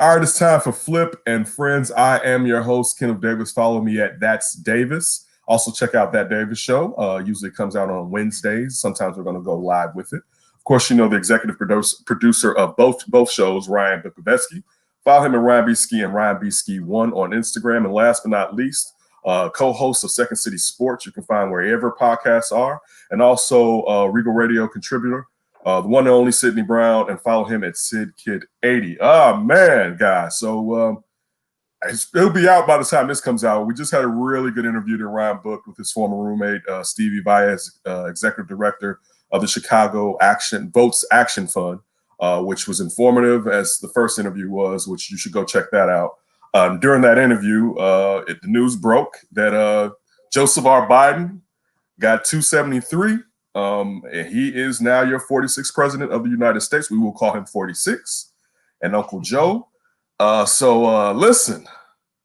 All right, it's time for Flip and Friends. I am your host, Kenneth Davis. Follow me at That's Davis. Also, check out That Davis Show. Usually it comes out on Wednesdays. Sometimes we're going to go live with it. Of course, you know the executive producer of both shows, Ryan Bukoveski. Follow him at Ryan B. Ski and Ryan B. Ski 1 on Instagram. And last but not least, co-host of Second City Sports. You can find wherever podcasts are. And also Regal Radio contributor, the one and only Sidney Brown, and follow him at SidKid80. Oh, man, guys. So it'll be out by the time this comes out. We just had a really good interview that Ryan booked with his former roommate, Stevie Baez, executive director of the Chicago Votes Action Fund, which was informative as the first interview was, which you should go check that out. During that interview, the news broke that Joseph R. Biden got 273. And he is now your 46th president of the United States. We will call him 46 and Uncle Joe. So listen,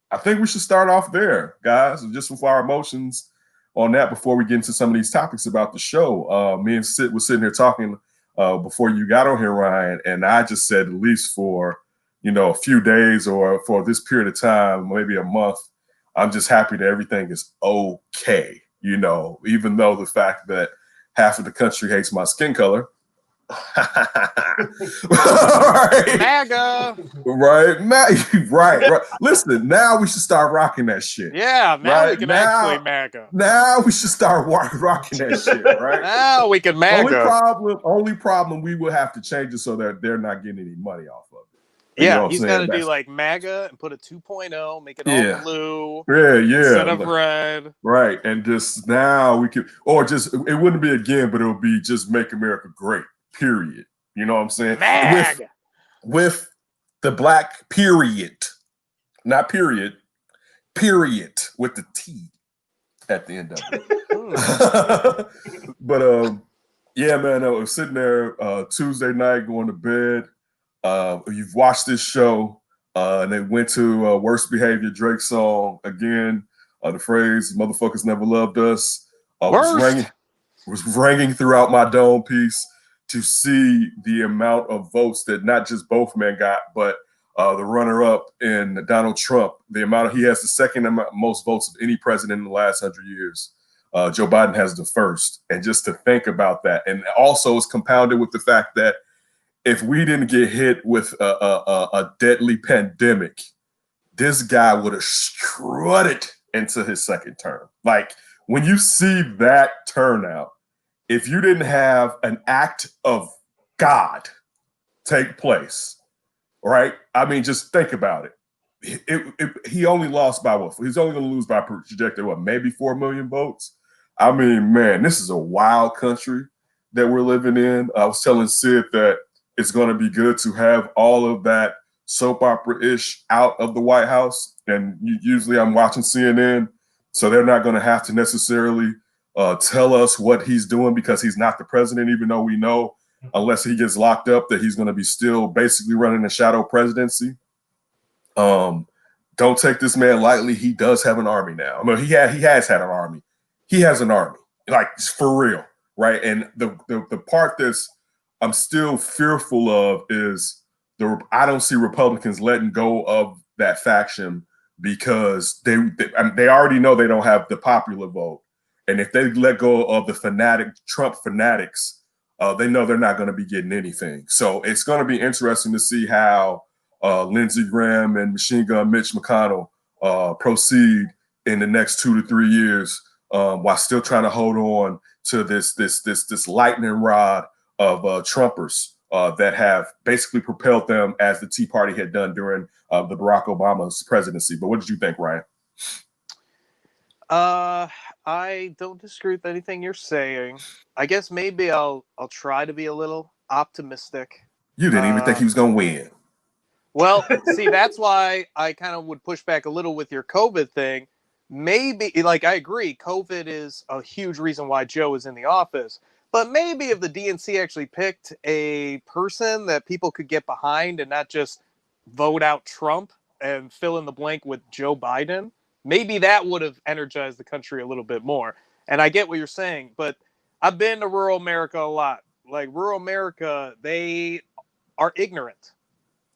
I think we should start off there, guys, just with our emotions on that before we get into some of these topics about the show. Me and Sid was sitting here talking before you got on here, Ryan, and I just said at least for, a few days or for this period of time, maybe a month, I'm just happy that everything is okay, even though the fact that half of the country hates my skin color. Right. MAGA. Right. Listen, now we should start rocking that shit. Yeah, now we can actually MAGA. Now we should start rocking that shit, right? Now we can MAGA. Only problem, we will have to change it so that they're not getting any money off of it. Yeah, he's got to do like MAGA and put a 2.0, make it all blue. Yeah. Instead of red. Right. And just now we could, or just, it wouldn't be again, but it'll be just Make America Great, period. You know what I'm saying? MAGA. With the black period. Not period with the T at the end of it. But yeah, man, I was sitting there Tuesday night going to bed. You've watched this show, and they went to Worst Behavior, Drake song again. The phrase "motherfuckers never loved us" was ringing throughout my dome piece to see the amount of votes that not just both men got, but the runner-up in Donald Trump. He has the second most votes of any president in the last 100 years. Joe Biden has the first, and just to think about that, and also it's compounded with the fact that if we didn't get hit with a deadly pandemic, this guy would have strutted into his second term. Like, when you see that turnout, if you didn't have an act of God take place, right? I mean, just think about it. He only lost by what? He's only going to lose by projected, maybe 4 million votes? I mean, man, this is a wild country that we're living in. I was telling Sid that it's going to be good to have all of that soap opera-ish out of the White House. And usually I'm watching CNN, so they're not going to have to necessarily tell us what he's doing because he's not the president, even though we know, unless he gets locked up, that he's going to be still basically running a shadow presidency. Don't take this man lightly. He does have an army now. I mean, he has had an army. He has an army, like, for real, right? And the part that's I'm still fearful of is I don't see Republicans letting go of that faction because they already know they don't have the popular vote. And if they let go of the Trump fanatics, they know they're not going to be getting anything. So it's going to be interesting to see how Lindsey Graham and Machine Gun Mitch McConnell proceed in the next 2 to 3 years while still trying to hold on to this lightning rod of Trumpers that have basically propelled them as the Tea Party had done during the Barack Obama's presidency. But what did you think, Ryan? I don't disagree with anything you're saying. I guess maybe I'll try to be a little optimistic. You didn't even think he was going to win. Well, see, that's why I kind of would push back a little with your COVID thing. Maybe, like, I agree, COVID is a huge reason why Joe is in the office. But maybe if the DNC actually picked a person that people could get behind and not just vote out Trump and fill in the blank with Joe Biden, maybe that would have energized the country a little bit more. And I get what you're saying, but I've been to rural America a lot. Like, rural America, they are ignorant.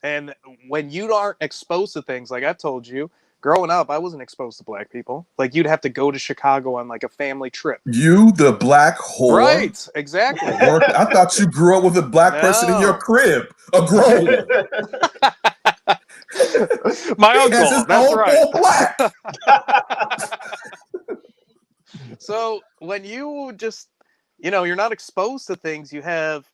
And when you aren't exposed to things, like I've told you, growing up, I wasn't exposed to black people. Like you'd have to go to Chicago on like a family trip. You, the black whore. Right, exactly. I thought you grew up with a black person in your No. crib, a grown one. My He uncle, has his that's own right. full black. So when you just, you're not exposed to things, you have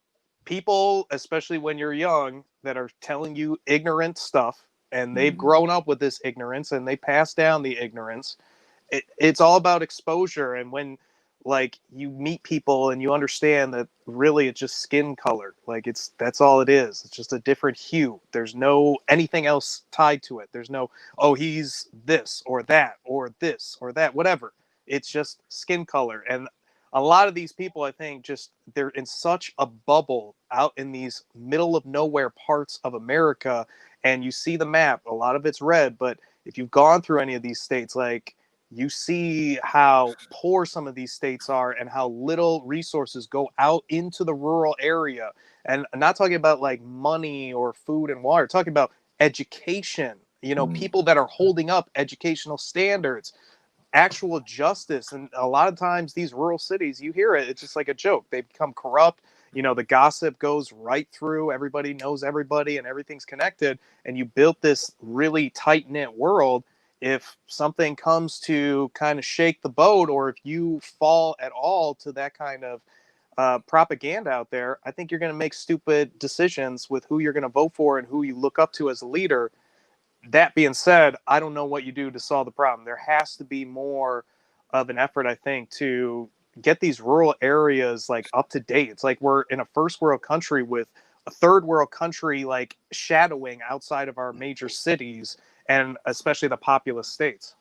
people, especially when you're young, that are telling you ignorant stuff, and they've grown up with this ignorance and they pass down the ignorance. It's all about exposure. And when like you meet people and you understand that really it's just skin color, like that's all it is. It's just a different hue. There's no anything else tied to it. There's no, oh, he's this or that or this or that, whatever. It's just skin color. And a lot of these people, I think, just they're in such a bubble out in these middle of nowhere parts of America. And you see the map, a lot of it's red, but if you've gone through any of these states, like you see how poor some of these states are and how little resources go out into the rural area. And I'm not talking about like money or food and water, talking about education, people that are holding up educational standards, actual justice. And a lot of times these rural cities, you hear it, it's just like a joke. They become corrupt. The gossip goes right through. Everybody knows everybody and everything's connected. And you built this really tight knit world. If something comes to kind of shake the boat, or if you fall at all to that kind of propaganda out there, I think you're going to make stupid decisions with who you're going to vote for and who you look up to as a leader. That being said, I don't know what you do to solve the problem. There has to be more of an effort, I think, to get these rural areas like up to date. It's like we're in a first world country with a third world country like shadowing outside of our major cities and especially the populous states.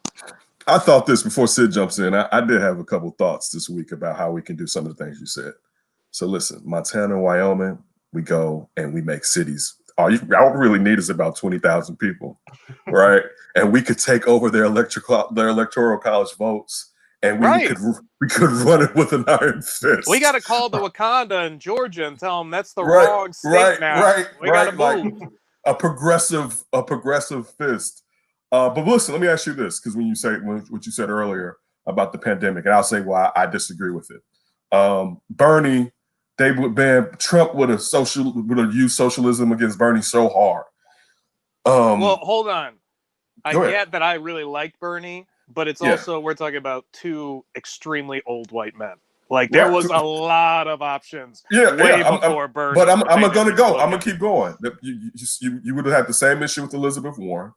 I thought this before Sid jumps in. I did have a couple thoughts this week about how we can do some of the things you said. So listen, Montana and Wyoming, we go and we make cities. All you really need is about 20,000 people, right? And we could take over their electoral college votes, and we could run it with an iron fist. We got to call the Wakanda in Georgia and tell them that's the wrong state now. We got to move. Like a progressive fist. But listen, let me ask you this, because when you say what you said earlier about the pandemic, and I'll say why I disagree with it. Bernie, they would ban Trump would have used socialism against Bernie so hard. Well, hold on. I get that I really liked Bernie, but it's also we're talking about two extremely old white men. Like there was a lot of options before Bernie. But I'm gonna go. I'm gonna keep going. You would have had the same issue with Elizabeth Warren,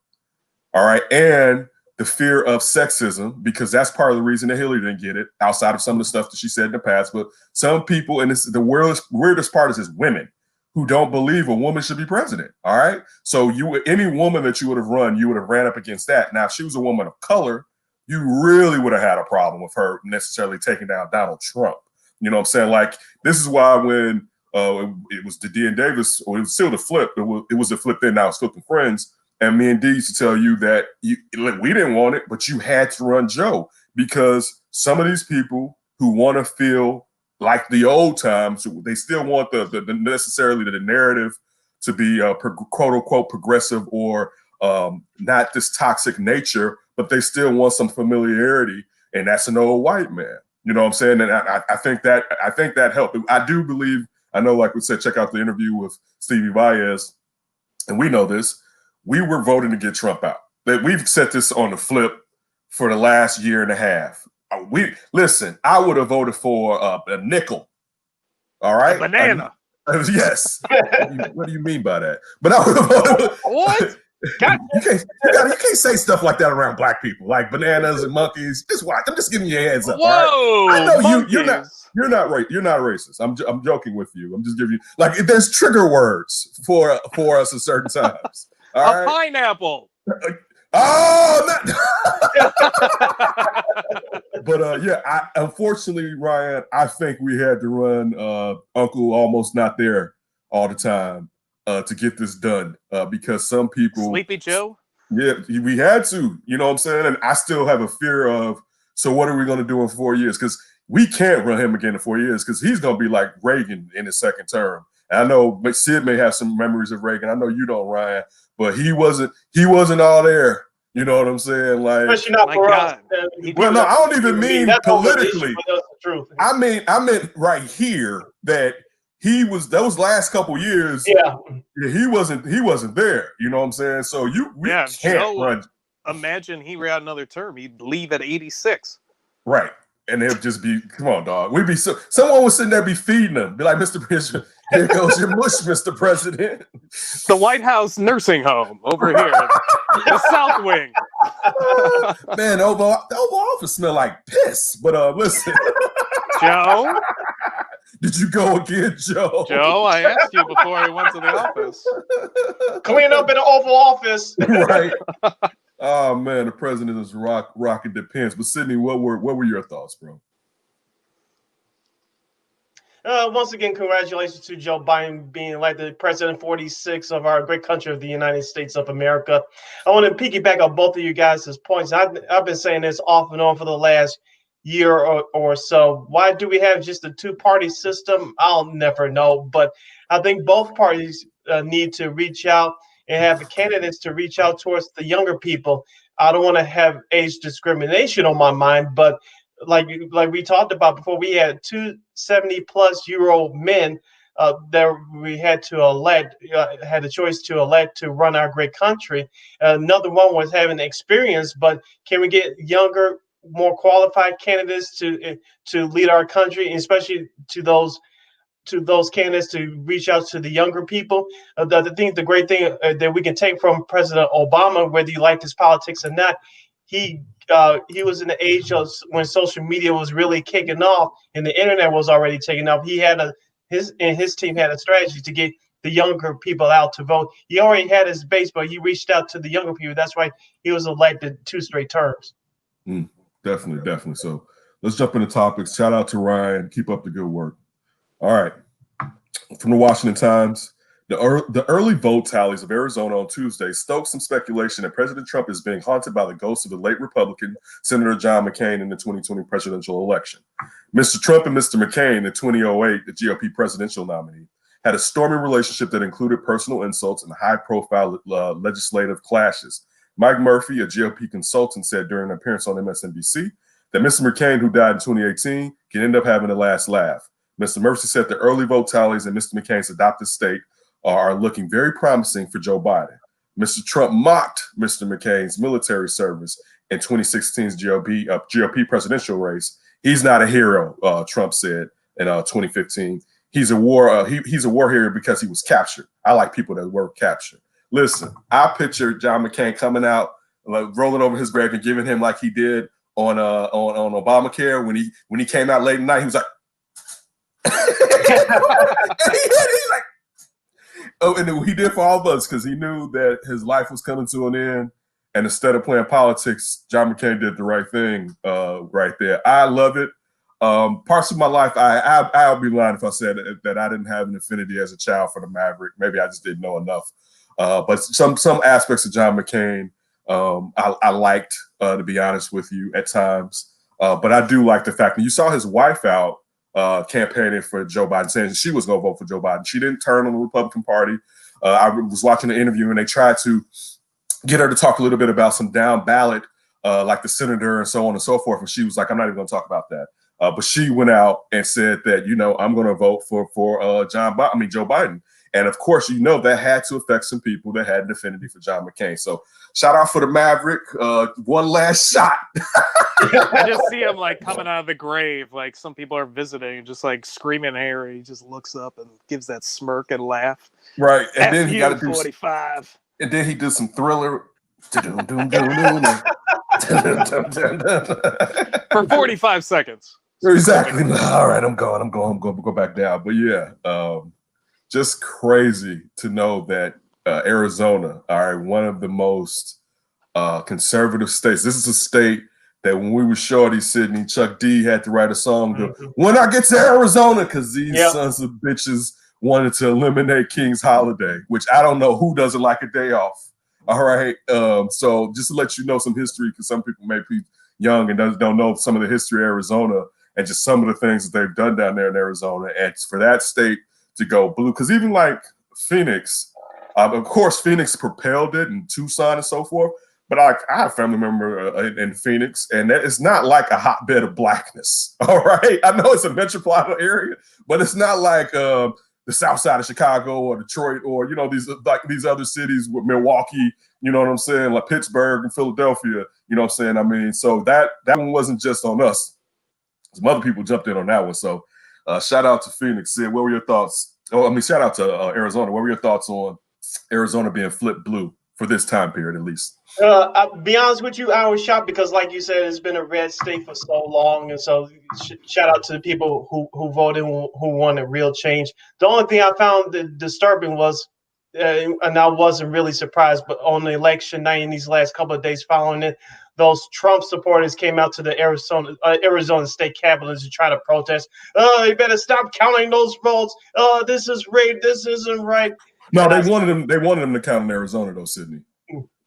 all right, and the fear of sexism, because that's part of the reason that Hillary didn't get it, outside of some of the stuff that she said in the past. But some people, and the weirdest part is women who don't believe a woman should be president. All right. So any woman that you would have run, you would have ran up against that. Now, if she was a woman of color, you really would have had a problem with her necessarily taking down Donald Trump. You know what I'm saying? Like, this is why when it was the Dean Davis, or it was still the flip, it was the flip then, now it's flipping friends. And me and D used to tell you that we didn't want it, but you had to run Joe, because some of these people who want to feel like the old times, they still want the necessarily the narrative to be quote unquote progressive or not this toxic nature, but they still want some familiarity, and that's an old white man. You know what I'm saying? And I think that helped. I do believe, I know, like we said, check out the interview with Stevie Baez, and we know this. We were voting to get Trump out. We've set this on the flip for the last year and a half. I would have voted for a nickel. All right, a banana. Yes. What do you mean by that? But I would have voted. What? You can't say stuff like that around black people, like bananas and monkeys. Just watch. I'm just giving you a heads up. Whoa! Right? I know you're not. You're not right. You're not racist. I'm joking with you. I'm just giving you, like, there's trigger words for us at certain times. All right? Pineapple. Oh, but unfortunately, Ryan, I think we had to run Uncle Almost Not There all the time to get this done, because some people, Sleepy Joe. Yeah, we had to. You know what I'm saying? And I still have a fear of. So what are we going to do in 4 years? Because we can't run him again in 4 years, because he's going to be like Reagan in his second term. And I know Sid may have some memories of Reagan. I know you don't, Ryan, but he wasn't all there. You know what I'm saying? Like, especially not for us. Well, no, I don't even mean that's politically. But that's the truth. I meant right here that he was those last couple years. Yeah, he wasn't there. You know what I'm saying? So we can't run. Imagine he ran another term. He'd leave at 86. Right. And it'd just be, come on, dog. We'd be someone was sitting there be feeding them. Be like, Mr. President, here goes your mush, Mr. President. The White House nursing home over here. The South Wing. Man, the Oval Office smell like piss. But listen. Joe? Did you go again, Joe? Joe, I asked you before I went to the office. Clean up in the Oval Office. Right. Oh man, the president is rocking the pins. But Sydney, what were your thoughts, bro? Once again, congratulations to Joe Biden being elected President 46 of our great country of the United States of America. I want to piggyback on both of you guys' points. I've been saying this off and on for the last year or so. Why do we have just a two-party system? I'll never know. But I think both parties need to reach out and have the candidates to reach out towards the younger people. I don't want to have age discrimination on my mind, but like we talked about before, we had two 70-plus-year-old men that we had to elect, had the choice to elect to run our great country. Another one was having experience, but can we get younger, more qualified candidates to lead our country, especially to those candidates to reach out to the younger people? The great thing that we can take from President Obama, whether you like his politics or not, he was in the age of when social media was really kicking off and the internet was already taking off. He had his team had a strategy to get the younger people out to vote. He already had his base, but he reached out to the younger people. That's why he was elected 2 straight terms. Definitely. So let's jump into topics. Shout out to Ryan. Keep up the good work. All right. From the Washington Times, the early vote tallies of Arizona on Tuesday stoked some speculation that President Trump is being haunted by the ghost of the late Republican Senator John McCain in the 2020 presidential election. Mr. Trump and Mr. McCain, the 2008, the GOP presidential nominee, had a stormy relationship that included personal insults and high-profile legislative clashes. Mike Murphy, a GOP consultant, said during an appearance on MSNBC that Mr. McCain, who died in 2018, can end up having the last laugh. Mr. Murphy said the early vote tallies in Mr. McCain's adopted state are looking very promising for Joe Biden. Mr. Trump mocked Mr. McCain's military service in 2016's GOP presidential race. He's not a hero, Trump said in 2015. He's a war hero because he was captured. I like people that were captured. Listen, I picture John McCain coming out, like, rolling over his grave and giving him like he did on Obamacare when he came out late at night. He was like, he's like, oh, and he did for all of us because he knew that his life was coming to an end. And instead of playing politics, John McCain did the right thing right there. I love it. Parts of my life, I'll be lying if I said that I didn't have an affinity as a child for the Maverick. Maybe I just didn't know enough. But some aspects of John McCain I liked, to be honest with you, at times. But I do like the fact that you saw his wife out campaigning for Joe Biden, saying she was going to vote for Joe Biden. She didn't turn on the Republican Party. I was watching the interview and they tried to get her to talk a little bit about some down ballot, like the senator and so on and so forth. And she was like, I'm not even going to talk about that. But she went out and said that, I'm going to vote for Joe Biden. And of course, that had to affect some people that had an affinity for John McCain. So shout out for the Maverick. One last shot. I just see him like coming out of the grave. Like some people are visiting, just like screaming Harry. He just looks up and gives that smirk and laugh. Right. And then he got to do 45. And then he did some Thriller. For 45 seconds. Exactly. All right, I'm going to go back down. But yeah, just crazy to know that Arizona, one of the most conservative states. This is a state that when we were shorty, Sydney, Chuck D had to write a song when I get to Arizona, because these sons of bitches wanted to eliminate King's Holiday, which I don't know who doesn't like a day off. All right. So just to let you know some history, because some people may be young and don't know some of the history of Arizona and just some of the things that they've done down there in Arizona. And for that state to go blue. Because even like Phoenix, of course, Phoenix propelled it, and Tucson and so forth. But I have a family member in Phoenix, and it's not like a hotbed of blackness. All right, I know it's a metropolitan area, but it's not like the South Side of Chicago or Detroit or these other cities with Milwaukee. You know what I'm saying? Like Pittsburgh and Philadelphia. You know what I'm saying? I mean, so that one wasn't just on us. Some other people jumped in on that one. So shout out to Phoenix. Sid, what were your thoughts? Oh, I mean, shout out to Arizona. What were your thoughts on Arizona being flipped blue for this time period, at least? I'll be honest with you, I was shocked because, like you said, it's been a red state for so long, and so shout out to the people who voted, who wanted real change. The only thing I found disturbing was, and I wasn't really surprised, but on the election night, in these last couple of days following it, those Trump supporters came out to the Arizona state capitol to try to protest. You better stop counting those votes. This is rigged. This isn't right. No, they wanted them to count in Arizona, though, Sidney.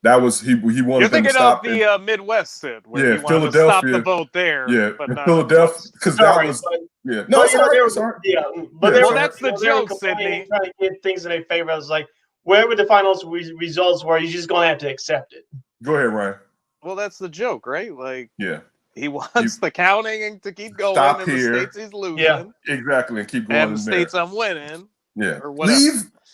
That was he wanted them to stop. You're thinking of the Midwest, Sid, where he Philadelphia. To stop the vote there. Yeah, but not Philadelphia, because that was No, sorry. Yeah, but that's the joke, Sidney. Trying to get things in their favor. I was like, wherever the final results were, you're just gonna have to accept it. Go ahead, Ryan. Well, that's the joke, right? Like, he wants You- the counting to keep going, Stop and here. the states he's losing, Yeah. Exactly, and keep going. and in the there. states I'm winning, Yeah. or whatever.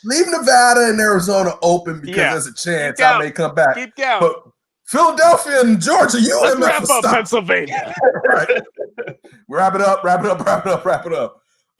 Leave Nevada and Arizona open because Yeah. there's a chance Keep I count. may come back. Keep counting. But Philadelphia and Georgia, you Let's and wrap up Pennsylvania. Right. Wrap it up.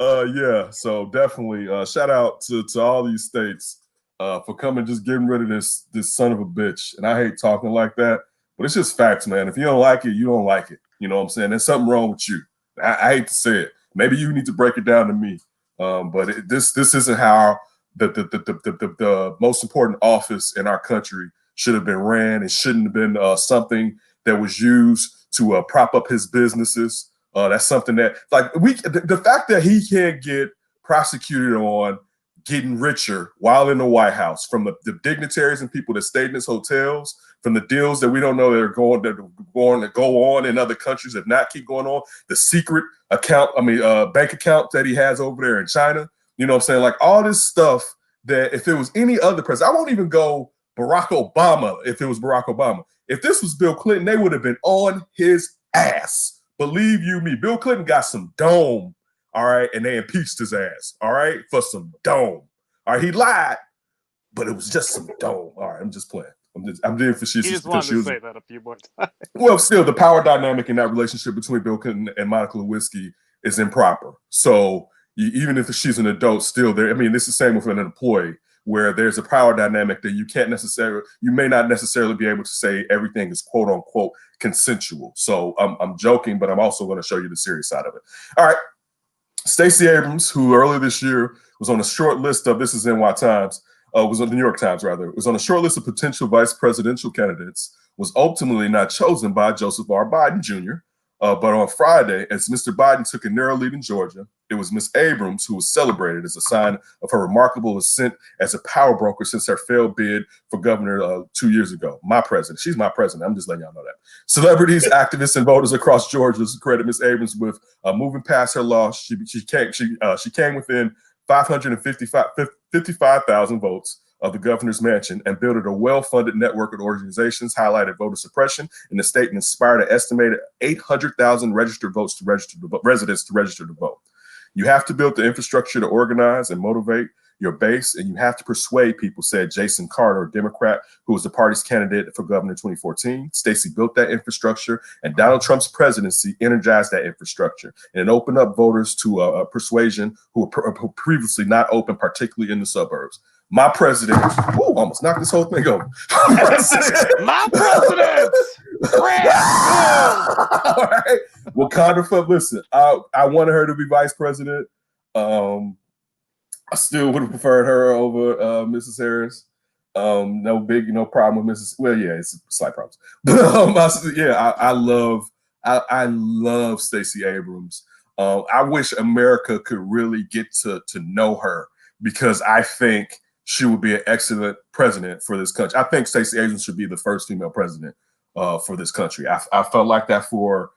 Yeah. So definitely shout out to all these states for coming, just getting rid of this son of a bitch. And I hate talking like that, but it's just facts, man. If you don't like it, you don't like it. You know what I'm saying? There's something wrong with you. I hate to say it. Maybe you need to break it down to me. But this isn't how the most important office in our country should have been ran. It shouldn't have been something that was used to prop up his businesses. That's something that, like, the fact that he can't get prosecuted on getting richer while in the White House from the dignitaries and people that stayed in his hotels, from the deals that we don't know that are going to go on in other countries, if not keep going on, the secret bank account that he has over there in China. You know what I'm saying? Like all this stuff that if it was any other president, I won't even go Barack Obama. If it was Barack Obama, if this was Bill Clinton, they would have been on his ass. Believe you me, Bill Clinton got some dome. All right. And they impeached his ass. All right. For some dome. All right. He lied, but it was just some dome. All right. I'm just playing. I'm doing facetious. He just wanted to say that a few more times. Well, still, the power dynamic in that relationship between Bill Clinton and Monica Lewinsky is improper. So even if she's an adult, still there. I mean, it's the same with an employee where there's a power dynamic that you may not necessarily be able to say everything is quote unquote consensual. So I'm joking, but I'm also going to show you the serious side of it. All right. Stacey Abrams, who earlier this year was on a short list of, this is NY Times, was on the New York Times rather, was on a short list of potential vice presidential candidates, was ultimately not chosen by Joseph R. Biden Jr. But on Friday, as Mr. Biden took a narrow lead in Georgia, it was Ms. Abrams who was celebrated as a sign of her remarkable ascent as a power broker since her failed bid for governor 2 years ago. My president. She's my president. I'm just letting y'all know that. Celebrities, activists, and voters across Georgia credit Ms. Abrams with moving past her loss. She came within 55,000 votes of the governor's mansion and built a well-funded network of organizations, highlighted voter suppression in the state, and inspired an estimated 800,000 registered residents to register to vote. You have to build the infrastructure to organize and motivate your base, and you have to persuade people, said Jason Carter, a Democrat who was the party's candidate for governor in 2014. Stacey built that infrastructure, and Donald Trump's presidency energized that infrastructure, and it opened up voters to persuasion who were previously not open, particularly in the suburbs. My president, almost knocked this whole thing over. My president! All right. Wakanda for, listen, I wanted her to be vice president. I still would have preferred her over Mrs. Harris. No problem with Mrs. Well, yeah, it's slight problems. But I love Stacey Abrams. I wish America could really get to know her, because I think she would be an excellent president for this country. I think Stacey Abrams should be the first female president for this country. I felt like that for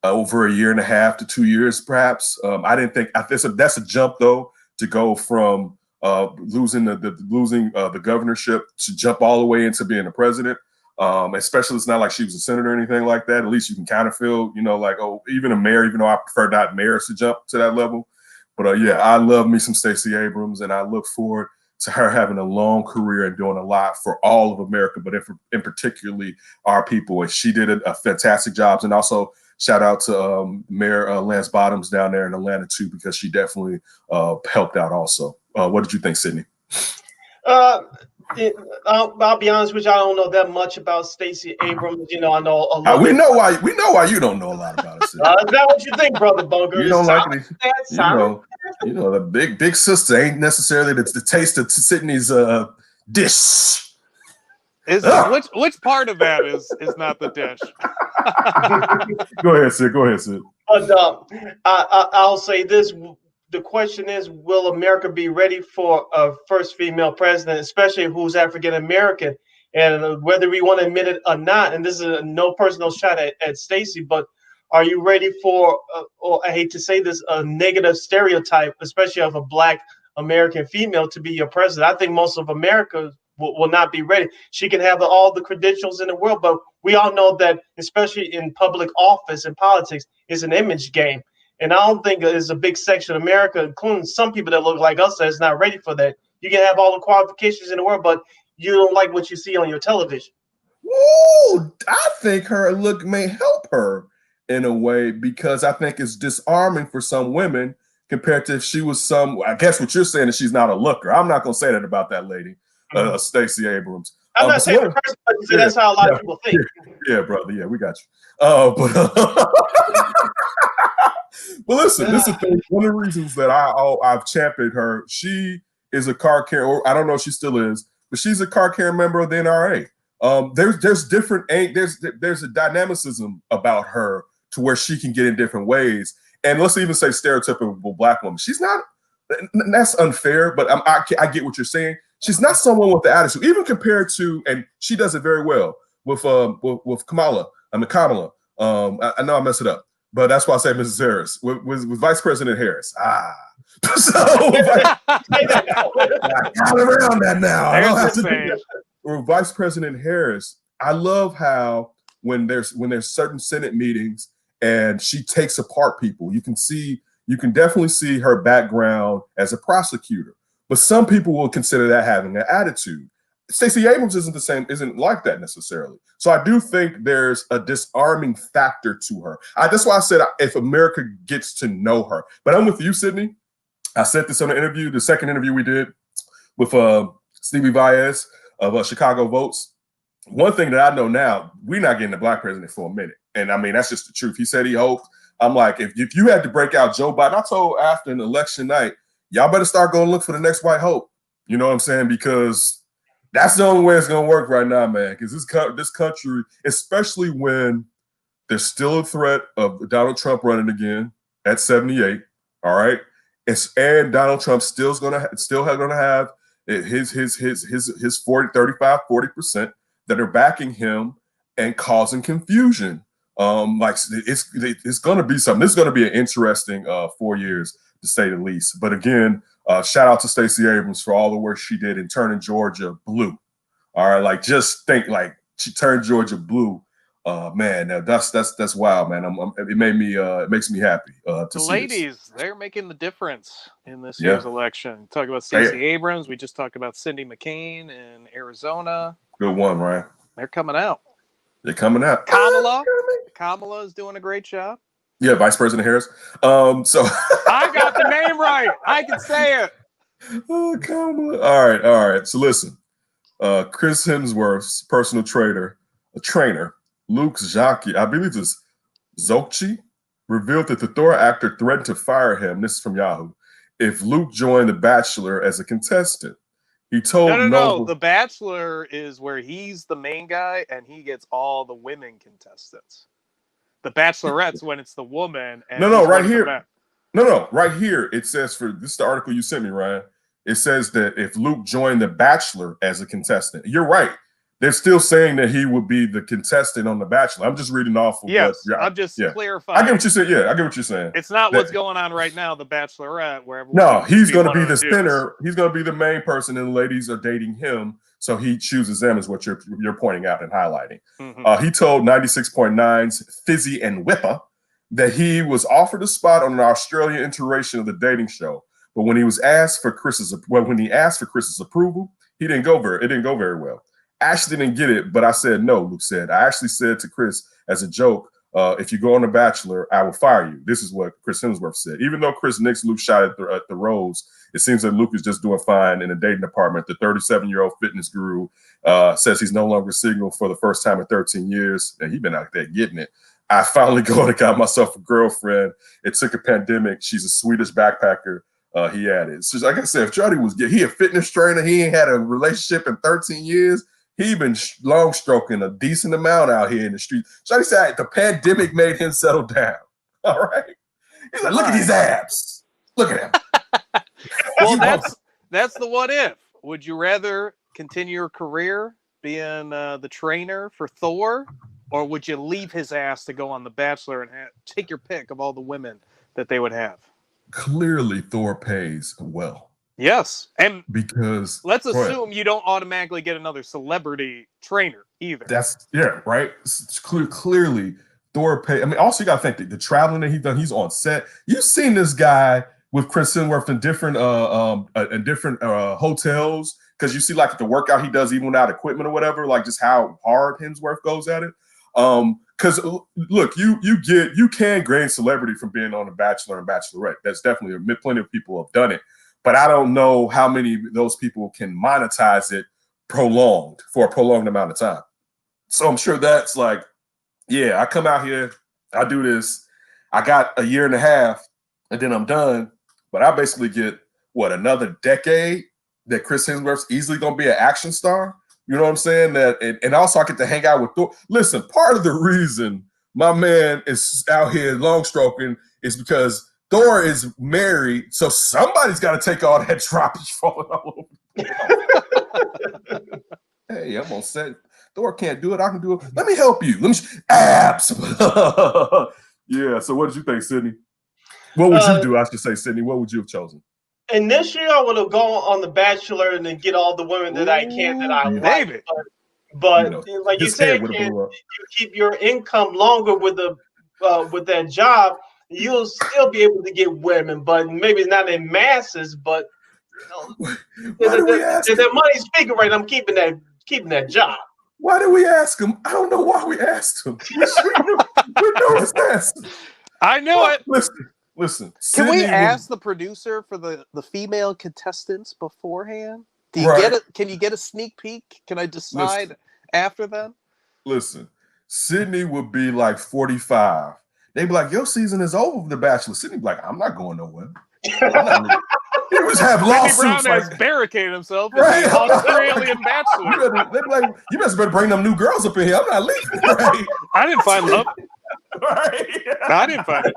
over a year and a half to 2 years, perhaps. I didn't think that's a jump though, to go from losing the governorship to jump all the way into being a president. Especially it's not like she was a senator or anything like that. At least you can kind of feel, like, oh, even a mayor, even though I prefer not mayors to jump to that level. But yeah, I love me some Stacey Abrams, and I look forward to her having a long career and doing a lot for all of America, but in particularly our people. And she did a fantastic job. And also shout out to Mayor Lance Bottoms down there in Atlanta too, because she definitely helped out also. What did you think, Sydney? I'll be honest with you. I don't know that much about Stacey Abrams. I know a little. We know why you don't know a lot about it. Is that what you think, Brother Bunker? You don't like it. The big sister ain't necessarily the taste of Sydney's dish. Which part of that is not the dish? Go ahead, Sid. But I'll say this. The question is, will America be ready for a first female president, especially who's African American? And whether we want to admit it or not, and this is no personal shot at Stacey, but are you ready for, or I hate to say this, a negative stereotype, especially of a Black American female to be your president? I think most of America will not be ready. She can have all the credentials in the world, but we all know that, especially in public office and politics, is an image game. And I don't think there's a big section of America, including some people that look like us, that's not ready for that. You can have all the qualifications in the world, but you don't like what you see on your television. Ooh, I think her look may help her in a way, because I think it's disarming for some women compared to if she was I guess what you're saying is she's not a looker. I'm not going to say that about that lady, Stacey Abrams. I'm not saying the person, but that's how a lot of people think. Yeah, brother. Yeah, we got you. But listen, this is one of the reasons that I've championed her. She is a card carrier, or I don't know if she still is, but she's a card carrying member of the NRA. There's different there's a dynamicism about her to where she can get in different ways. And let's even say stereotypical Black woman. She's not. That's unfair, but I get what you're saying. She's not someone with the attitude, even compared to, and she does it very well with Kamala. Kamala. I know I messed it up, but that's why I say Mrs. Harris with Vice President Harris. So I got around that now. I don't have to do that. With Vice President Harris, I love how when there's certain Senate meetings and she takes apart people, you can definitely see her background as a prosecutor. But some people will consider that having an attitude. Stacey Abrams isn't like that necessarily. So I do think there's a disarming factor to her. That's why I said if America gets to know her. But I'm with you, Sydney. I said this on the second interview we did with Stevie Baez of Chicago Votes. One thing that I know now, we're not getting a Black president for a minute. And I mean, that's just the truth. He said he hoped. I'm like, if you had to break out Joe Biden, I told after an election night, y'all better start going to look for the next white hope. You know what I'm saying? Because that's the only way it's going to work right now, man. Because this country, especially when there's still a threat of Donald Trump running again at 78, all right? And Donald Trump still going to have his 40% that are backing him and causing confusion. It's going to be something. This is going to be an interesting 4 years, to say the least. But again, shout out to Stacey Abrams for all the work she did in turning Georgia blue. All right, just think, she turned Georgia blue. Man, that's wild, man. It makes me happy to see. The ladies, they're making the difference in this year's election. Talk about Stacey Abrams. We just talked about Cindy McCain in Arizona. Good one, Ryan. They're coming out. They're coming out. Kamala is doing a great job. Yeah, Vice President Harris. So I got the name right. I can say it. Oh, Kamala. All right. So listen, Chris Hemsworth's personal trainer, Luke Zocchi, I believe it's Zocchi, revealed that the Thor actor threatened to fire him. This is from Yahoo. If Luke joined The Bachelor as a contestant. He told No. The Bachelor is where he's the main guy and he gets all the women contestants. The Bachelorette's when it's the woman. And right here. Right here. It says this is the article you sent me, Ryan. It says that if Luke joined The Bachelor as a contestant, you're right. they're still saying that he would be the contestant on The Bachelor. I'm just reading off of yes, what. I'm just clarifying. I get what you're saying. Yeah, I get what you're saying. It's not what's going on right now, The Bachelorette, where no, he's going to be the center. He's going to be the main person, and the ladies are dating him. So he chooses them, is what you're pointing out and highlighting. Mm-hmm. He told 96.9's Fizzy and Whipper that he was offered a spot on an Australian iteration of the dating show, but when he asked for Chris's approval, it didn't go very well. Ashley didn't get it, but I said no, Luke said. I actually said to Chris as a joke, if you go on The Bachelor, I will fire you. This is what Chris Hemsworth said. Even though Chris nicks Luke shot at the rose, it seems that Luke is just doing fine in the dating department. The 37-year-old fitness guru says he's no longer single for the first time in 13 years. And he's been out there getting it. I finally got myself a girlfriend. It took a pandemic. She's a Swedish backpacker. He added. So like I said, if Jody he a fitness trainer, he ain't had a relationship in 13 years. He been long stroking a decent amount out here in the street. Jody said the pandemic made him settle down. All right. He's like, look at these abs. Look at him. Well, that's the what if. Would you rather continue your career being the trainer for Thor, or would you leave his ass to go on The Bachelor and take your pick of all the women that they would have? Clearly, Thor pays well. Yes, and because let's assume you don't automatically get another celebrity trainer either. Right. It's clearly Thor pay. I mean, also you got to think the traveling that he's done. He's on set. You've seen this guy with Chris Hemsworth in different hotels, because you see like the workout he does even without equipment or whatever. Like just how hard Hemsworth goes at it. Because look, you can gain celebrity from being on The Bachelor and Bachelorette. That's definitely plenty of people have done it. But I don't know how many of those people can monetize it for a prolonged amount of time. So I'm sure that's like, yeah, I come out here, I do this, I got a year and a half, and then I'm done. But I basically get, another decade that Chris Hemsworth's easily going to be an action star? You know what I'm saying? And also I get to hang out with Thor. Listen, part of the reason my man is out here long stroking is because Thor is married, so somebody's got to take all that droppage falling all over. Hey, I'm on set. Thor can't do it. I can do it. Let me help you. Abs. Yeah. So what did you think, Sydney? What would you do? I should say, Sydney. What would you have chosen? Initially, I would have gone on The Bachelor and then get all the women that I can that I like. But like you said, you keep your income longer with that job. You'll still be able to get women, but maybe not in masses. But the money's speaking right. I'm keeping that job. Why did we ask him? I don't know why we asked him. We know his answer. I know it. Listen. Can we ask the producer for the female contestants beforehand? Can you get a sneak peek? Can I decide after then? Listen, Sydney would be like 45. They'd be like, your season is over with The Bachelor. Sydney be like, I'm not going nowhere. He was have lawsuits. Brown has barricaded himself in the Australian Bachelor. They'd be like, you better bring them new girls up in here. I'm not leaving. Right? I didn't find love. Right? I didn't find it.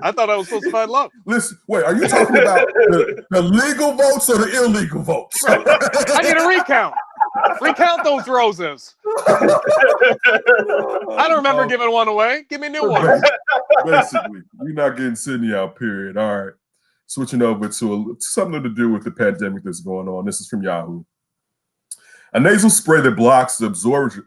I thought I was supposed to find love. Listen, wait, are you talking about the legal votes or the illegal votes? I need a recount. Recount those roses. I don't remember giving one away. Give me a new one. Basically, you're not getting Sydney out, period. All right. Switching over to something to do with the pandemic that's going on. This is from Yahoo. A nasal spray that blocks the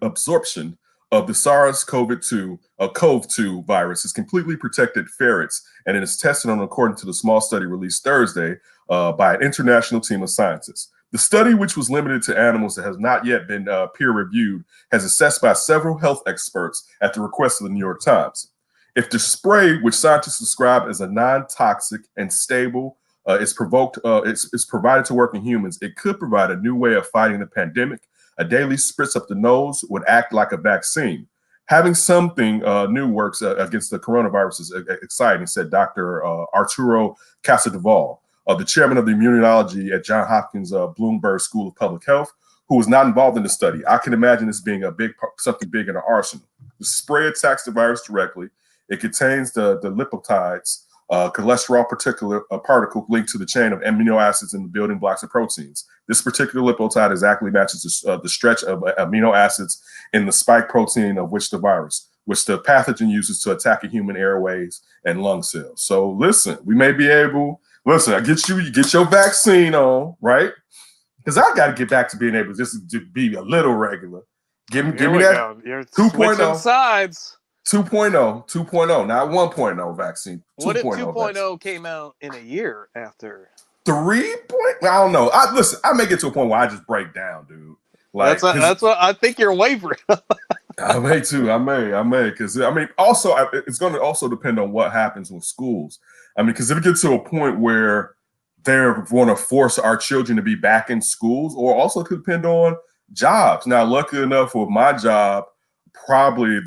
absorption of the SARS-CoV-2 virus has completely protected ferrets, and it is tested on according to the small study released Thursday by an international team of scientists. The study, which was limited to animals that has not yet been peer-reviewed, has assessed by several health experts at the request of the New York Times. If the spray, which scientists describe as a non-toxic and stable, is provided to working humans, it could provide a new way of fighting the pandemic. A daily spritz up the nose would act like a vaccine. Having something new works against the coronavirus is exciting, said Dr. Arturo Casadevall, the chairman of the immunology at Johns Hopkins Bloomberg School of Public Health, who was not involved in the study. I can imagine this being something big in our arsenal. The spray attacks the virus directly. It contains the lipoptides cholesterol particle linked to the chain of amino acids in the building blocks of proteins. This particular lipotide exactly matches the stretch of amino acids in the spike protein of which the pathogen uses to attack a human airways and lung cells. So listen, we may be able, I get you get your vaccine on, right? Because I got to get back to being able just to be a little regular. Give me that 2.0 sides. 2.0, not 1.0 vaccine. What if 2.0 vaccine came out in a year after? 3. I don't know. I may get to a point where I just break down, dude. Like that's what I think you're wavering. I may too. I may. Because also it's going to also depend on what happens with schools. Because if it gets to a point where they're going to force our children to be back in schools, or also could depend on jobs. Now, luckily enough with my job, probably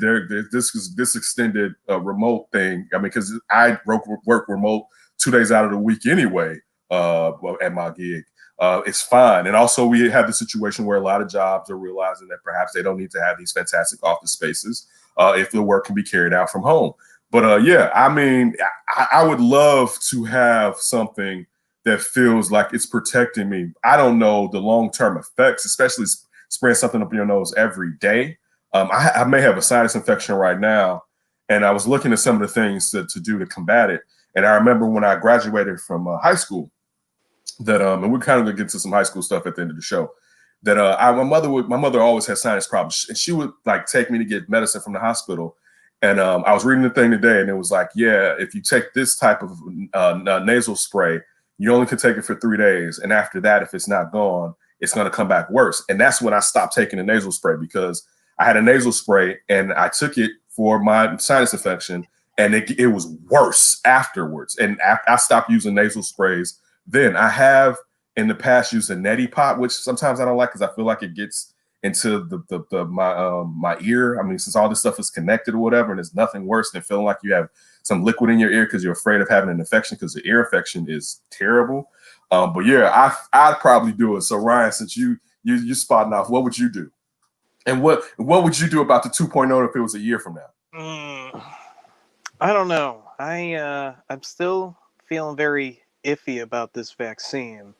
this extended remote thing. Because I work remote 2 days out of the week anyway at my gig. It's fine. And also we have the situation where a lot of jobs are realizing that perhaps they don't need to have these fantastic office spaces if the work can be carried out from home. But I would love to have something that feels like it's protecting me. I don't know the long-term effects, especially spraying something up your nose every day. I may have a sinus infection right now, and I was looking at some of the things to do to combat it. And I remember when I graduated from high school, that and we're kind of gonna get to some high school stuff at the end of the show. That my mother always had sinus problems, and she would like take me to get medicine from the hospital. And I was reading the thing today, and it was like, yeah, if you take this type of nasal spray, you only can take it for 3 days, and after that, if it's not gone, it's gonna come back worse. And that's when I stopped taking the nasal spray, because I had a nasal spray and I took it for my sinus infection, and it was worse afterwards. And I stopped using nasal sprays. Then I have in the past used a neti pot, which sometimes I don't like because I feel like it gets into my ear. Since all this stuff is connected or whatever, and there's nothing worse than feeling like you have some liquid in your ear because you're afraid of having an infection, because the ear infection is terrible. But yeah, I'd probably do it. So Ryan, since you spotting off, what would you do? And what would you do about the 2.0 if it was a year from now? I don't know. I'm still feeling very iffy about this vaccine.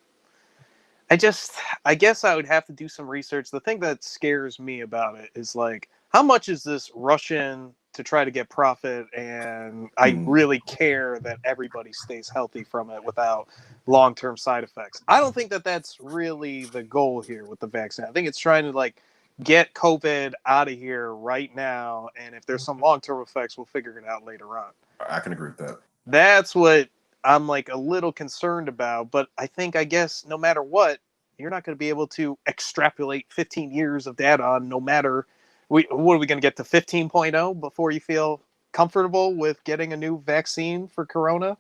I guess I would have to do some research. The thing that scares me about it is like, how much is this Russian to try to get profit? And I really care that everybody stays healthy from it without long-term side effects. I don't think that that's really the goal here with the vaccine. I think it's trying to like get COVID out of here right now. And if there's some long-term effects, we'll figure it out later on. I can agree with that. That's what I'm like a little concerned about, but I guess no matter what, you're not going to be able to extrapolate 15 years of data on no matter. What are we going to get to 15.0 before you feel comfortable with getting a new vaccine for Corona?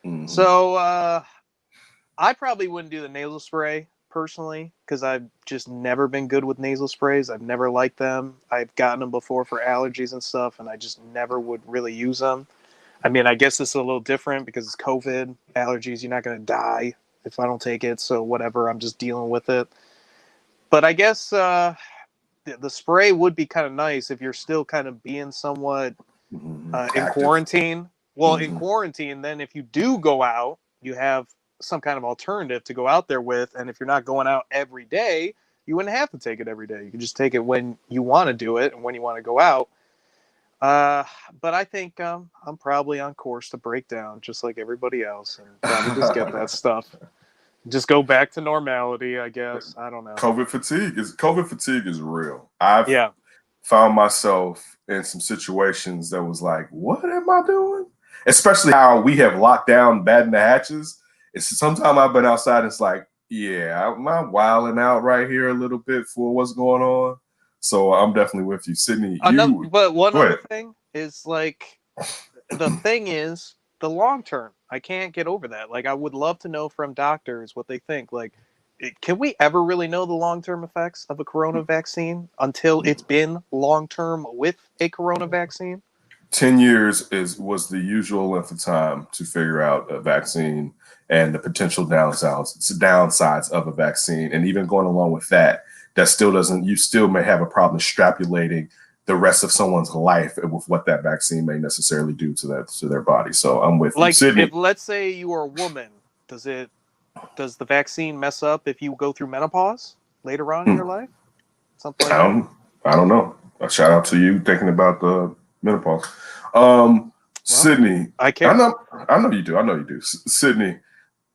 Mm-hmm. So I probably wouldn't do the nasal spray personally, because I've just never been good with nasal sprays. I've never liked them. I've gotten them before for allergies and stuff, and I just never would really use them. I guess this is a little different because it's COVID, allergies, you're not going to die if I don't take it. So whatever, I'm just dealing with it. But I guess the spray would be kind of nice if you're still kind of being somewhat in quarantine. Well, in quarantine, then if you do go out, you have some kind of alternative to go out there with. And if you're not going out every day, you wouldn't have to take it every day. You can just take it when you want to do it and when you want to go out. But I think I'm probably on course to break down just like everybody else, and probably just get that stuff. Just go back to normality, I guess. I don't know. COVID fatigue is real. I've found myself in some situations that was like, what am I doing? Especially how we have locked down batting the hatches. Sometimes I've been outside and it's like, yeah, I'm wilding out right here a little bit for what's going on. So I'm definitely with you, Sydney. But one other thing is like, the thing is the long term. I can't get over that. Like, I would love to know from doctors what they think. Like, can we ever really know the long term effects of a corona vaccine until it's been long term with a corona vaccine? 10 years was the usual length of time to figure out a vaccine and the potential downsides of a vaccine. And even going along with that, that still doesn't, you still may have a problem extrapolating the rest of someone's life with what that vaccine may necessarily do to their body. So I'm with you, Sydney. If let's say you are a woman, does the vaccine mess up if you go through menopause later on in your life? Something like that? I don't know. A shout out to you thinking about the menopause. Sydney, I care. I know you do. Sydney,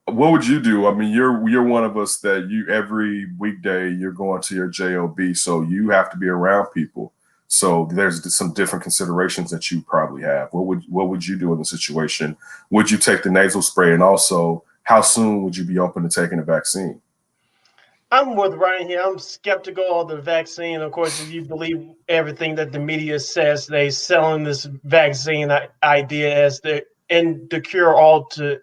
what would you do? I mean, you're one of us that you every weekday you're going to your job, so you have to be around people. So there's some different considerations that you probably have. What would you do in the situation? Would you take the nasal spray, and also how soon would you be open to taking a vaccine? I'm with Ryan here. I'm skeptical of the vaccine. Of course, if you believe everything that the media says, they selling this vaccine idea as the cure all to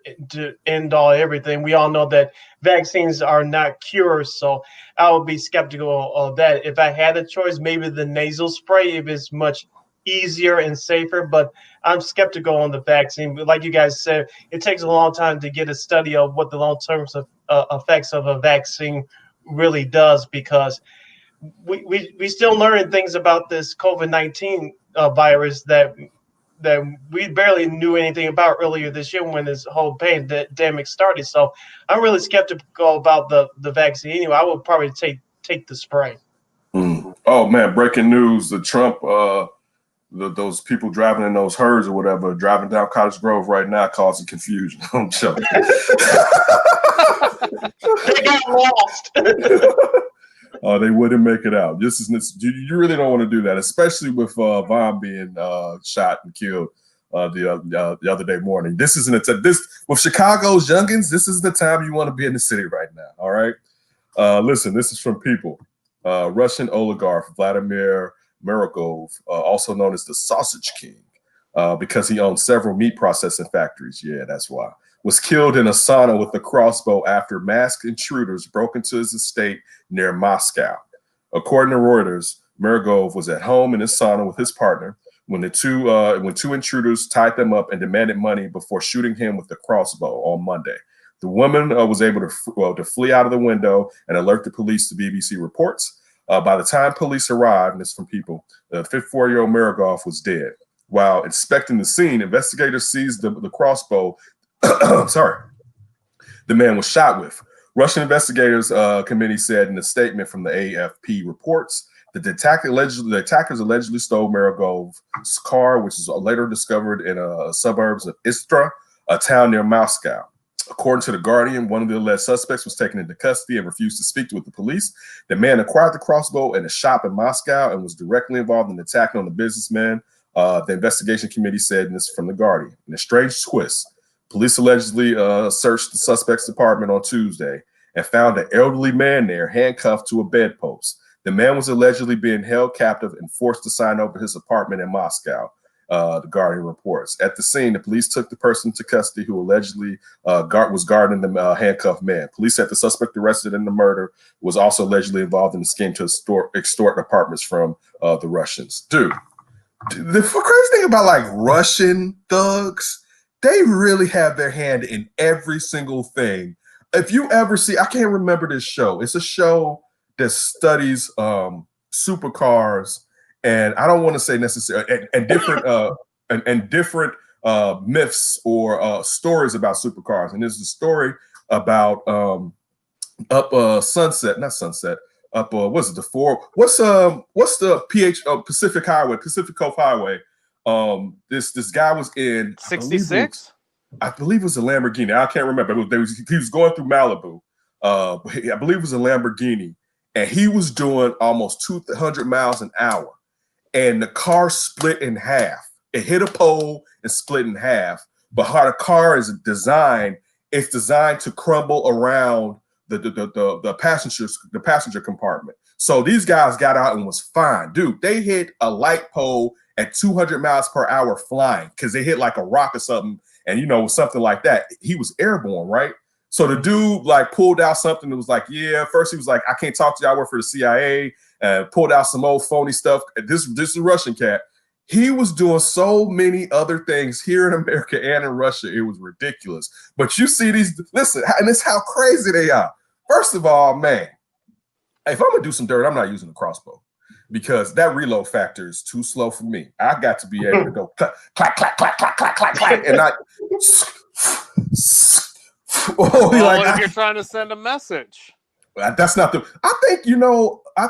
end all everything. We all know that vaccines are not cures, so I would be skeptical of that. If I had a choice, maybe the nasal spray, if it's much easier and safer, but I'm skeptical on the vaccine. But like you guys said, it takes a long time to get a study of what the long-term effects of a vaccine really does, because we still learning things about this COVID-19 virus that we barely knew anything about earlier this year when this whole pandemic started. So I'm really skeptical about the vaccine. Anyway, I would probably take the spray. Oh man, breaking news: the Trump, those people driving in those herds or whatever, driving down Cottage Grove right now, causing confusion. I'm joking. They got lost. They wouldn't make it out. You really don't want to do that, especially with Vaughn being shot and killed the other day morning. This isn't with Chicago's youngins. This is the time you want to be in the city right now. All right. Listen, this is from People. Russian oligarch Vladimir Muragov, also known as the Sausage King, because he owns several meat processing factories. Yeah, that's why. Was killed in a sauna with a crossbow after masked intruders broke into his estate near Moscow. According to Reuters, Muragov was at home in his sauna with his partner when two intruders tied them up and demanded money before shooting him with the crossbow on Monday. The woman was able to flee out of the window and alert the police, to BBC reports. By the time police arrived, and this is from People, the 54-year-old Muragov was dead. While inspecting the scene, investigators seized the crossbow the man was shot with. Russian investigators committee said in a statement from the AFP reports that the attackers allegedly stole Muragov's car, which was later discovered in suburbs of Istra, a town near Moscow. According to The Guardian, one of the alleged suspects was taken into custody and refused to speak with the police. The man acquired the crossbow in a shop in Moscow and was directly involved in the attack on the businessman. The investigation committee said, and this is from The Guardian, in a strange twist, police allegedly searched the suspect's apartment on Tuesday and found an elderly man there handcuffed to a bedpost. The man was allegedly being held captive and forced to sign over his apartment in Moscow, The Guardian reports. At the scene, the police took the person to custody who allegedly was guarding the handcuffed man. Police said the suspect arrested in the murder was also allegedly involved in the scheme to extort apartments from the Russians. Dude, the crazy thing about like Russian thugs, they really have their hand in every single thing. If you ever see, I can't remember this show. It's a show that studies supercars, and I don't want to say necessarily and different myths or stories about supercars. And there's a story about what's it, the four? What's the Pacific Coast Highway? This guy was in 66. I believe it was a Lamborghini. I can't remember. He was going through Malibu. I believe it was a Lamborghini, and he was doing almost 200 miles an hour, and the car split in half. It hit a pole and split in half. But how the car is designed, it's designed to crumble around the passenger compartment. So these guys got out and was fine. Dude, they hit a light pole at 200 miles per hour flying because they hit like a rock or something, and something like that. He was airborne, right? So the dude like pulled out something that was like, yeah, first he was like, I can't talk to you, I work for the CIA, and pulled out some old phony stuff. This is a Russian cat. He was doing so many other things here in America and in Russia. It was ridiculous. But you see these, listen, and it's how crazy they are. First of all, man, if I'm gonna do some dirt, I'm not using a crossbow. because that reload factor is too slow for me. I got to be able to go clack, clack, clack, clack, clack, clack, clack, clack, and not. Well, what if you're trying to send a message? That's not the. I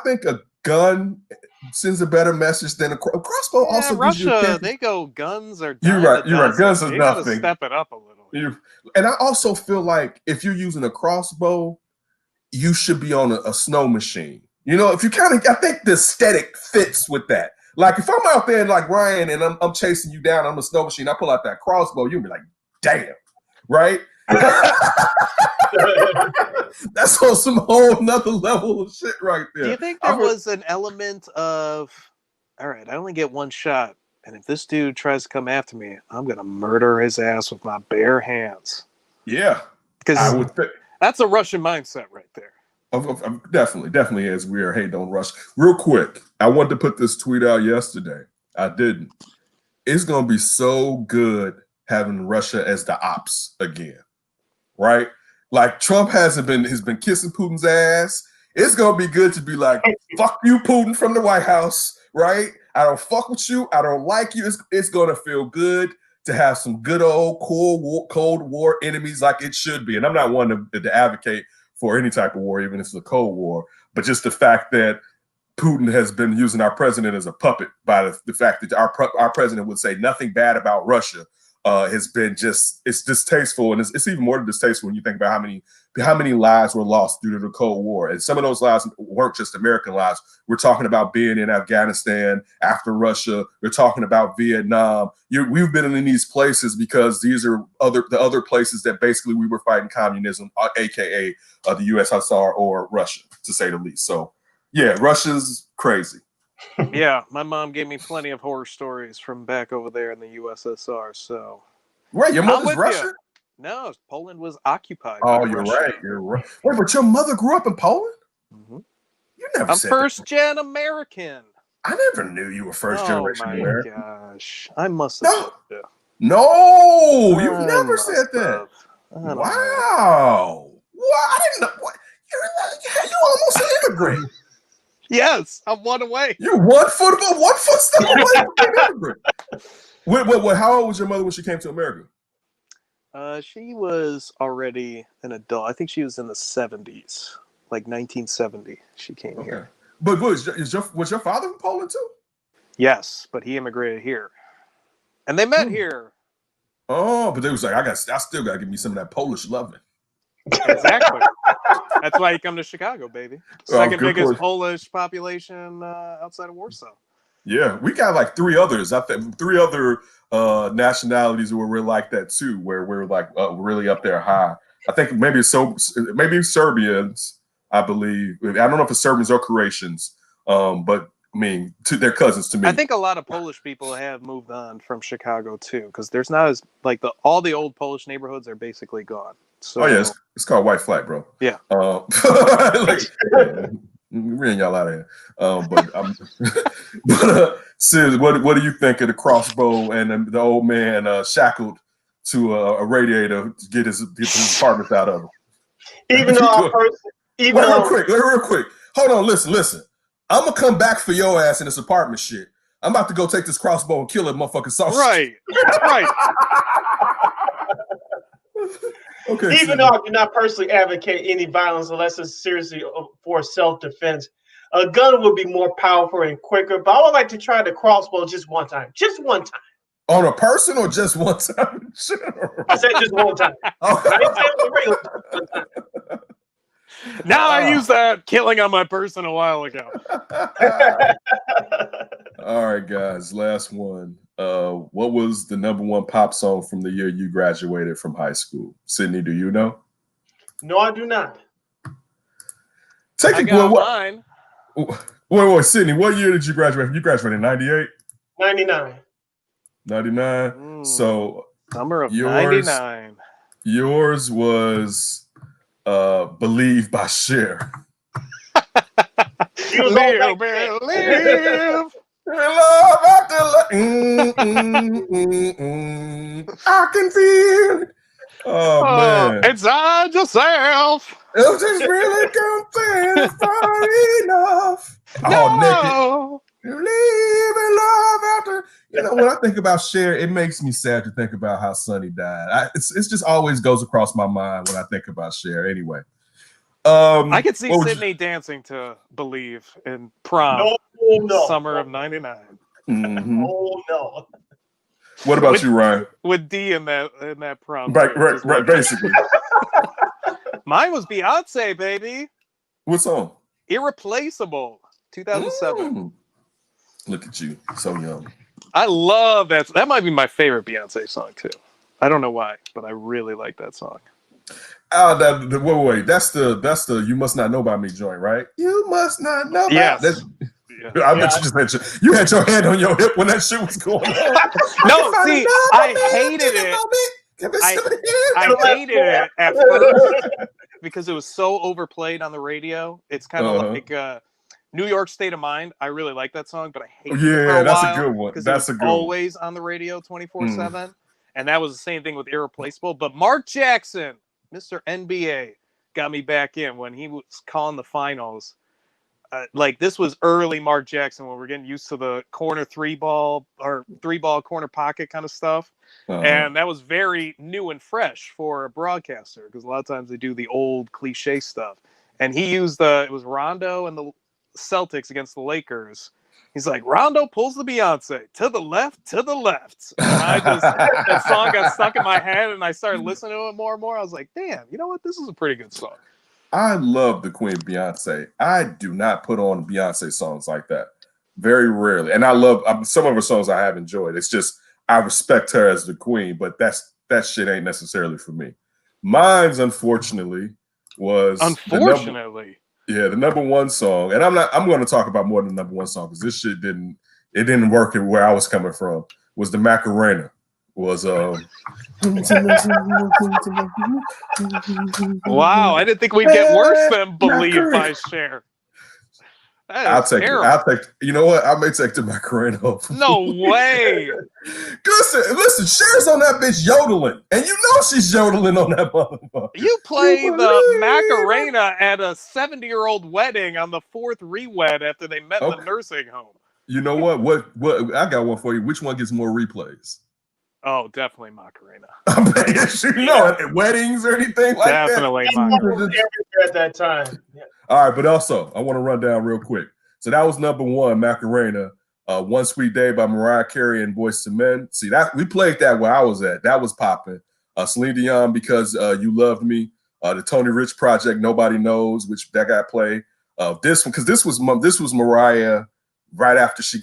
think a gun sends a better message than a crossbow. Yeah, also, Russia, they go guns are. You're right. Guns is you nothing. gotta step it up a little. And I also feel like if you're using a crossbow, you should be on a snow machine. If you I think the aesthetic fits with that. Like if I'm out there like Ryan and I'm chasing you down on a snow machine, I pull out that crossbow, you'll be like, damn, right? That's on some whole nother level of shit right there. Do you think there was an element of, all right, I only get one shot, and if this dude tries to come after me, I'm gonna murder his ass with my bare hands? Yeah, because that's a Russian mindset right there. Definitely is. We are hating on Russia. Real quick, I wanted to put this tweet out yesterday. I didn't. It's gonna be so good having Russia as the ops again, right? Like Trump has been kissing Putin's ass. It's gonna be good to be like, fuck you, Putin from the White House, right? I don't fuck with you. I don't like you. It's gonna feel good to have some good old Cold War enemies like it should be. And I'm not one to advocate for any type of war, even if it's a Cold War, but just the fact that Putin has been using our president as a puppet by the fact that our president would say nothing bad about Russia has been it's distasteful. And it's even more distasteful when you think about how many lives were lost due to the Cold War. And some of those lives weren't just American lives. We're talking about being in Afghanistan after Russia. We're talking about Vietnam. We've been in these places because these are the other places that basically we were fighting communism, aka the USSR or Russia, to say the least. So yeah, Russia's crazy. Yeah, my mom gave me plenty of horror stories from back over there in the USSR. So, right, your mother's Russian? No, Poland was occupied. Oh, you're right. You're right. Wait, but your mother grew up in Poland? Mm-hmm. You never. I'm first-gen American. I never knew you were first-generation American. Oh my gosh, I must have. No, no, you've never said that. Wow. Well, I didn't know. What? You almost an immigrant. Yes, I'm one away. You're one footstep away from being an immigrant. Wait, how old was your mother when she came to America? She was already an adult. I think she was in the 70s, like 1970. She came here. But was your father from Poland too? Yes, but he immigrated here, and they met here. Oh, but they was like, I still got to give me some of that Polish loving. Exactly. That's why you come to Chicago, baby. Second biggest Polish population outside of Warsaw. Yeah, we got like three others. I think 3 other nationalities where we're like that too, where we're like really up there high. I think maybe Serbians. I believe. I don't know if it's Serbians or Croatians, but I mean, they're cousins to me. I think a lot of Polish people have moved on from Chicago too, because there's not as like all the old Polish neighborhoods are basically gone. So, it's called White Flag, bro. Yeah. Reading y'all out of here. Sid, what do you think of the crossbow and the old man shackled to a radiator to get his apartment out of him? Real quick. Hold on, listen. I'm gonna come back for your ass in this apartment shit. I'm about to go take this crossbow and kill that motherfucking sausage. Right. Okay. Even though I do not personally advocate any violence unless it's seriously for self-defense, a gun would be more powerful and quicker. But I would like to try the crossbow just one time. Just one time. On a person or just one time? I said just one time. I didn't say it was a regular time. Now I used that killing on my person a while ago. All right, guys. Last one. What was the #1 pop song from the year you graduated from high school? Sydney, do you know? No, I do not. Mine. Wait, Sydney, what year did you graduate? You graduated in 98? 99. 99? So summer of 99. Yours was Believe by Cher. Believe. Love after love. I can feel it. Oh, man. Inside yourself. It was just really confident far enough. all naked. No. Leaving love after. You know, when I think about Cher, it makes me sad to think about how Sonny died. It's just always goes across my mind when I think about Cher. Anyway, I could see what would Sydney dancing to Believe in prom, No. summer of '99. Mhm. Oh no. What about you, Ryan? With D in that prom. Right, too, right, just right. looking. Basically, Mine was Beyonce, baby. what song? Irreplaceable, 2007. Mm. Look at you, so young. I love that. That might be my favorite Beyonce song too. I don't know why, but I really like that song. Wait. That's the "You Must Not Know About Me" joint, right? You must not know about. Yes. That's, Yeah. I bet you just had your hand on your hip when that shit was going on. No, see, I hated it. I hated it at first because it was so overplayed on the radio. It's kind of like New York State of Mind. I really like that song, but I hated it for a that's while a good one. because That's it was always on the radio 24/7. And that was the same thing with Irreplaceable. But Mark Jackson, Mr. NBA, got me back in when he was calling the finals. Like this was early Mark Jackson when we're getting used to the corner three ball corner pocket kind of stuff. And that was very new and fresh for a broadcaster because a lot of times they do the old cliche stuff. And he used it was Rondo and the Celtics against the Lakers. He's like, Rondo pulls the Beyonce to the left. And that song got stuck in my head and I started listening to it more and more. I was like, damn, you know what? This is a pretty good song. I love the Queen Beyonce. I do not put on Beyonce songs like that. Very rarely. And I love some of her songs I have enjoyed. It's just I respect her as the queen, but that shit ain't necessarily for me. Mine's unfortunately was the number one song. And I'm going to talk about more than the number one song because this shit didn't work where I was coming from. Was the Macarena. Was Wow, I didn't think we'd get worse than Believe by Cher. I'll take it. You know what? I may take the Macarena off. No way. Listen, Cher's on that bitch yodeling. And you know she's yodeling on that motherfucker. You play the Macarena at a 70-year-old wedding on the fourth re-wed after they met in the nursing home. You know what? What I got one for you. Which one gets more replays? Oh, definitely Macarena. I bet you know at weddings or anything like definitely that. Macarena. At that time. Yeah. All right, but also I want to run down real quick. So that was number one, Macarena. One Sweet Day by Mariah Carey and Boyz II Men. See that we played that where I was at. That was popping. Celine Dion, Because You Loved Me. The Tony Rich Project, Nobody Knows, which that got played. This one, because this was Mariah right after she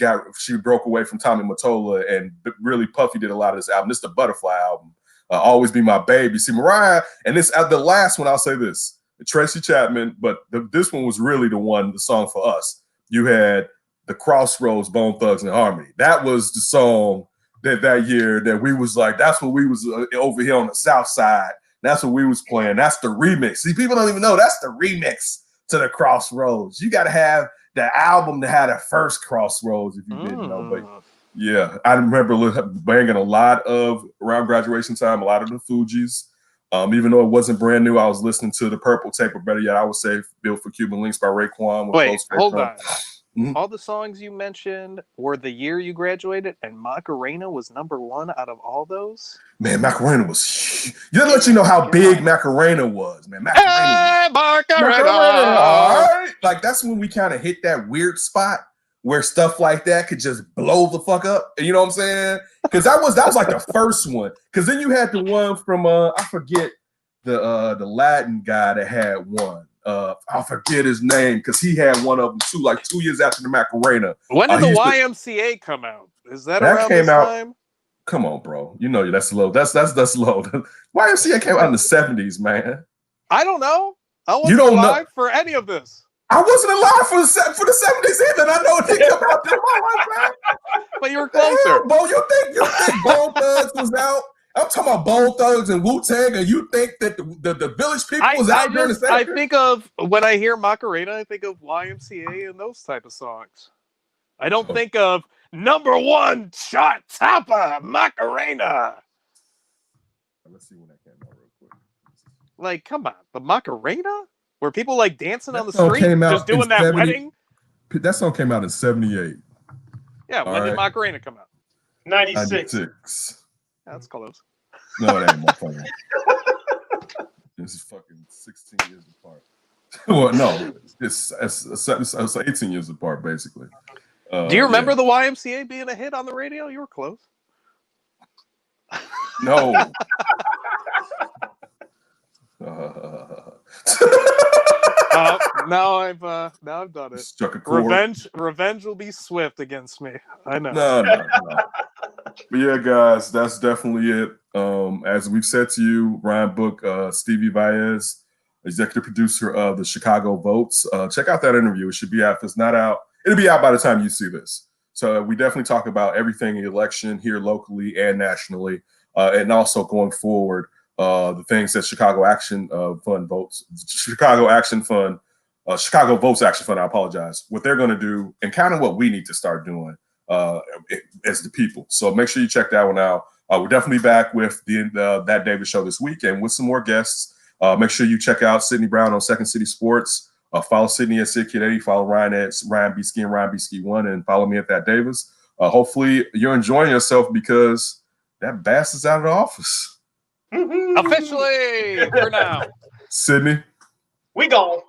broke away from Tommy Mottola, and really Puffy did a lot of this album. This is the Butterfly album. Always Be My Baby. See, Mariah, and this the last one, I'll say this, Tracy Chapman, but this one was really the song for us. You had the Crossroads, Bone Thugs and Harmony. That was the song that year that we was like, that's what we was over here on the South Side. That's what we was playing. That's the remix. See, people don't even know that's the remix to the Crossroads. You got to have the album to have the first Crossroads if you didn't know. But yeah, I remember banging a lot of, around graduation time, a lot of the Fugees. Even though it wasn't brand new, I was listening to the Purple Tape, or better yet, I would say Built for Cuban Links by Raekwon. Wait, hold on. Mm-hmm. All the songs you mentioned were the year you graduated, and Macarena was number one out of all those? Man, Macarena was huge. You let you know how big Macarena was, man. Macarena. All right. Like, that's when we kind of hit that weird spot where stuff like that could just blow the fuck up. You know what I'm saying? Because that was like the first one. Because then you had the one from I forget the Latin guy that had one. I forget his name because he had one of them too, like 2 years after the Macarena. When did the YMCA come out? Is that around this time? Come on, bro. You know that's low. That's low. YMCA came out in the 70s, man. I don't know. I wasn't alive for any of this. I wasn't alive for the 70s either. And I know it didn't come out that much. But you were closer. Hell, Bo, you think Bone Thugs was out? I'm talking about Bone Thugs and Wu-Tang, and you think that the Village People was out during the 70s? I think of, when I hear Macarena, I think of YMCA and those type of songs. I don't think of number one shot topper, Macarena. Let's see when that came out real quick. Like, come on. The Macarena? Were people like dancing on the street, just doing that wedding? That song came out in 78. Yeah, All when did right. Macarena come out? 96. 96. That's close. No, it ain't my phone. This is fucking 16 years apart. Well, no, it's 18 years apart, basically. Do you remember the YMCA being a hit on the radio? You were close. No. Now I've done it. Struck a chord. Revenge will be swift against me. I know. No. But yeah, guys, that's definitely it. As we've said to you, Ryan Book, Stevie Baez, executive producer of the Chicago Votes. Check out that interview. It should be out. If it's not out, it'll be out by the time you see this. So we definitely talk about everything in the election here locally and nationally, and also going forward, the things that Chicago Action Fund votes, Chicago Votes Action Fund, I apologize, what they're going to do and kind of what we need to start doing as the people. So make sure you check that one out. We're definitely back with the That David Show this week and with some more guests. Make sure you check out Sydney Brown on Second City Sports. Follow Sydney at SidKid80. Follow Ryan at Ryan B-Ski and Ryan B-Ski1. And follow me at That Davis. Hopefully you're enjoying yourself because that bass is out of the office. Officially for now. Sydney. We gone.